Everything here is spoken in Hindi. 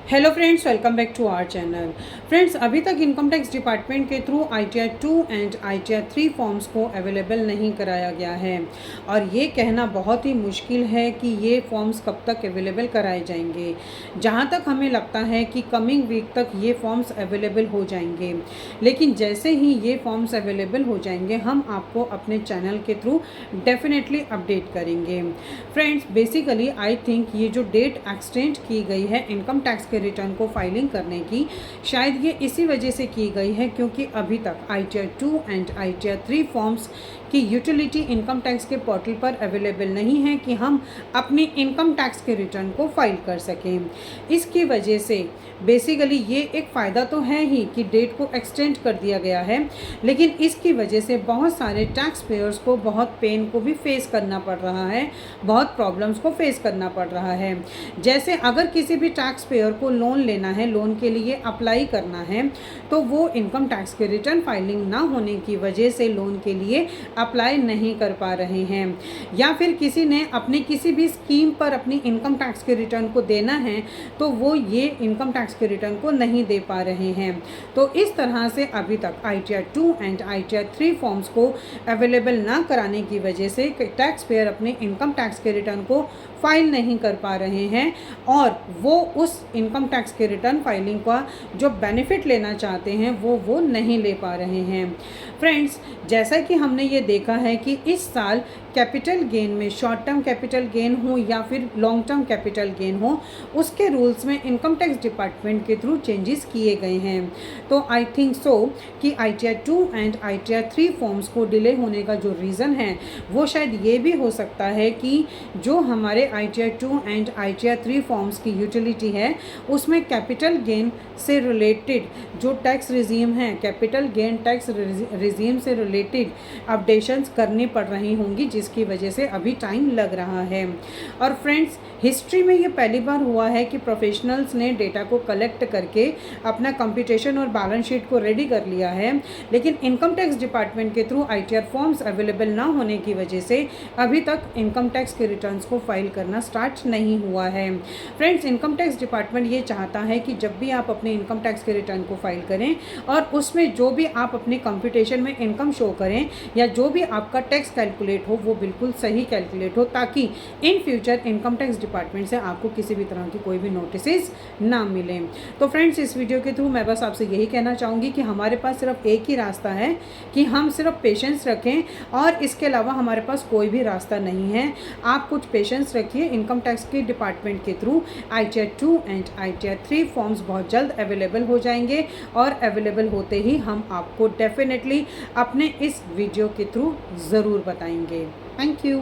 Hello friends, welcome back to our channel. Friends, अभी तक इनकम टैक्स डिपार्टमेंट के through ITR 2 and ITR 3 forms को अवेलेबल नहीं कराया गया है और ये कहना बहुत ही मुश्किल है कि ये फॉर्म्स कब तक अवेलेबल कराए जाएंगे। जहां तक हमें लगता है कि कमिंग वीक तक ये फॉर्म्स अवेलेबल हो जाएंगे, लेकिन जैसे ही ये फॉर्म्स अवेलेबल हो जाएंगे हम आपको अपने चैनल के थ्रू डेफिनेटली अपडेट करेंगे। फ्रेंड्स, बेसिकली आई थिंक ये जो डेट एक्सटेंड की गई है इनकम टैक्स रिटर्न को फाइलिंग करने की, शायद ये इसी वजह से की गई है क्योंकि अभी तक ITR 2 एंड ITR 3 फॉर्म्स की यूटिलिटी इनकम टैक्स के पोर्टल पर अवेलेबल नहीं है कि हम अपनी इनकम टैक्स के रिटर्न को फाइल कर सकें। इसकी वजह से बेसिकली ये एक फ़ायदा तो है ही कि डेट को एक्सटेंड कर दिया गया है, लेकिन इसकी वजह से बहुत सारे टैक्स पेयर्स को बहुत पेन को भी फेस करना पड़ रहा है, बहुत प्रॉब्लम्स को फेस करना पड़ रहा है। जैसे अगर किसी भी टैक्स पेयर को लोन लेना है, लोन के लिए अप्लाई करना है, तो वो इनकम टैक्स के रिटर्न फाइलिंग ना होने की वजह से लोन के लिए अप्लाई नहीं कर पा रहे हैं, या फिर किसी ने अपनी किसी भी स्कीम पर अपनी इनकम टैक्स के रिटर्न को देना है तो वो ये इनकम टैक्स के रिटर्न को नहीं दे पा रहे हैं। तो इस तरह से अभी तक ITR 2 एंड ITR 3 फॉर्म्स को अवेलेबल ना कराने की वजह से टैक्स पेयर अपने इनकम टैक्स के रिटर्न को फाइल नहीं कर पा रहे हैं और वो उस इनकम टैक्स के रिटर्न फाइलिंग का जो बेनिफिट लेना चाहते हैं वो नहीं ले पा रहे हैं। फ्रेंड्स, जैसा कि हमने ये देखा है कि इस साल कैपिटल गेन में शॉर्ट टर्म कैपिटल गेन हो या फिर लॉन्ग टर्म कैपिटल गेन हो, उसके रूल्स में इनकम टैक्स डिपार्टमेंट के थ्रू चेंजेस किए गए हैं। तो आई थिंक सो कि ITR 2 एंड ITR 3 फॉर्म्स को डिले होने का जो रीज़न है वो शायद ये भी हो सकता है कि जो हमारे ITR 2 एंड ITR 3 फॉर्म्स की यूटिलिटी है उसमें कैपिटल गेन से रिलेटेड जो टैक्स रिजीम है, कैपिटल गेन टैक्स रिजीम से रिलेटेड अपडेशंस करनी पड़ रही होंगी, जिसकी वजह से अभी टाइम लग रहा है। और फ्रेंड्स, हिस्ट्री में ये पहली बार हुआ है कि प्रोफेशनल्स ने डेटा को कलेक्ट करके अपना कंप्यूटेशन और बैलेंस शीट को रेडी कर लिया है, लेकिन इनकम टैक्स डिपार्टमेंट के थ्रू ITR फॉर्म्स अवेलेबल ना होने की वजह से अभी तक इनकम टैक्स के रिटर्न्स को फाइल करना स्टार्ट नहीं हुआ है। फ्रेंड्स, इनकम टैक्स डिपार्टमेंट ये चाहता है कि जब भी आप अपने इनकम टैक्स के रिटर्न को फाइल करें और उसमें जो भी आप अपने कंप्यूटेशन में इनकम शो करें या जो भी आपका टैक्स कैलकुलेट हो वो बिल्कुल सही कैलकुलेट हो, ताकि in future income tax department से आपको किसी भी तरह की कोई भी नोटिसेस ना मिले। तो फ्रेंड्स, इस वीडियो के थ्रू मैं बस आपसे यही कहना चाहूँगी कि हमारे पास सिर्फ एक ही रास्ता है कि हम सिर्फ पेशेंस रखें और इसके अलावा हमारे पास कोई भी रास्ता नहीं है। आप कुछ पेशेंस रखिए, इनकम टैक्स के डिपार्टमेंट के through ITR 2 and ITR 3 forms बहुत जल्द अवेलेबल हो जाएंगे और अवेलेबल होते ही हम आपको डेफिनेटली अपने इस वीडियो के थ्रू ज़रूर बताएंगे। Thank you.